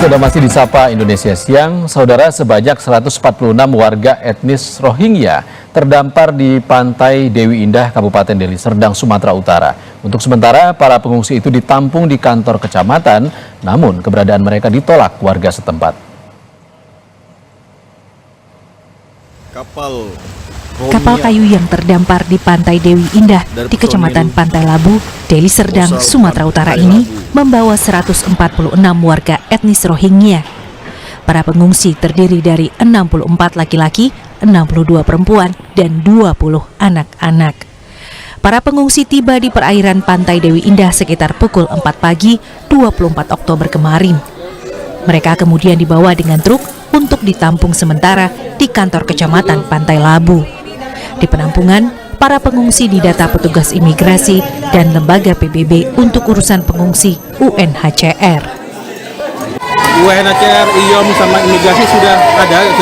Sudah masih disapa Indonesia Siang, saudara, sebanyak 146 warga etnis Rohingya terdampar di pantai Dewi Indah, Kabupaten Deli Serdang, Sumatera Utara. Untuk sementara, para pengungsi itu ditampung di kantor kecamatan, namun keberadaan mereka ditolak warga setempat. Kapal kayu yang terdampar di pantai Dewi Indah di Kecamatan Pantai Labu, Deli Serdang, Sumatera Utara ini membawa 146 warga etnis Rohingya. Para pengungsi terdiri dari 64 laki-laki, 62 perempuan, dan 20 anak-anak. Para pengungsi tiba di perairan pantai Dewi Indah sekitar pukul 4 pagi 24 Oktober kemarin. Mereka kemudian dibawa dengan truk untuk ditampung sementara di kantor Kecamatan Pantai Labu. Di penampungan, para pengungsi didata petugas imigrasi dan lembaga PBB untuk urusan pengungsi UNHCR. UNHCR, IOM sama imigrasi sudah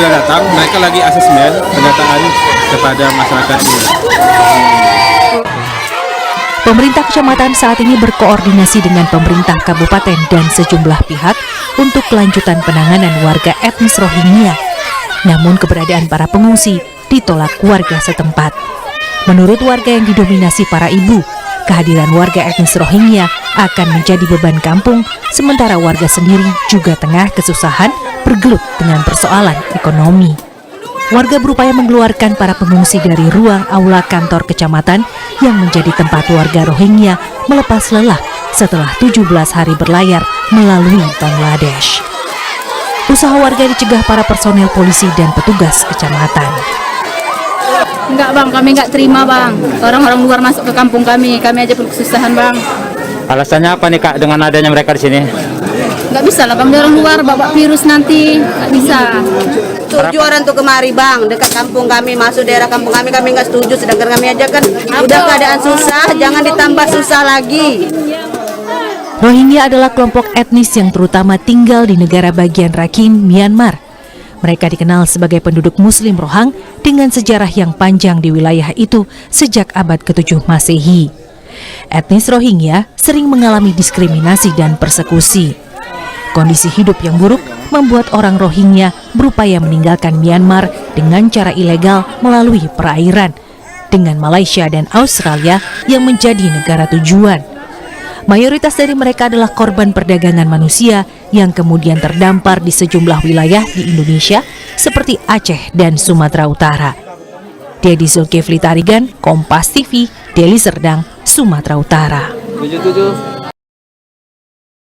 datang. Mereka lagi asesmen pendataan kepada masyarakat ini. Pemerintah kecamatan saat ini berkoordinasi dengan pemerintah kabupaten dan sejumlah pihak untuk kelanjutan penanganan warga etnis Rohingya. Namun keberadaan para pengungsi ditolak warga setempat. Menurut warga yang didominasi para ibu, kehadiran warga etnis Rohingya akan menjadi beban kampung, sementara warga sendiri juga tengah kesusahan bergelut dengan persoalan ekonomi. Warga berupaya mengeluarkan para pengungsi dari ruang aula kantor kecamatan yang menjadi tempat warga Rohingya melepas lelah setelah 17 hari berlayar melalui Bangladesh. Usaha warga dicegah para personel polisi dan petugas kecamatan. Enggak bang, kami enggak terima bang. Orang-orang luar masuk ke kampung kami aja pun kesusahan bang. Alasannya apa nih kak dengan adanya mereka di sini? Enggak bisa lah bang, dari orang luar bawa virus nanti, enggak bisa. Setuju orang tuh kemari bang, dekat kampung kami, masuk daerah kampung kami enggak setuju, sedangkan kami aja kan udah keadaan susah, jangan ditambah susah lagi. Rohingya adalah kelompok etnis yang terutama tinggal di negara bagian Rakhine, Myanmar. Mereka dikenal sebagai penduduk Muslim Rohang dengan sejarah yang panjang di wilayah itu sejak abad ke-7 Masehi. Etnis Rohingya sering mengalami diskriminasi dan persekusi. Kondisi hidup yang buruk membuat orang Rohingya berupaya meninggalkan Myanmar dengan cara ilegal melalui perairan, dengan Malaysia dan Australia yang menjadi negara tujuan. Mayoritas dari mereka adalah korban perdagangan manusia yang kemudian terdampar di sejumlah wilayah di Indonesia seperti Aceh dan Sumatera Utara. Dedi Zulkifli Tarigan, Kompas TV, Deli Serdang, Sumatera Utara.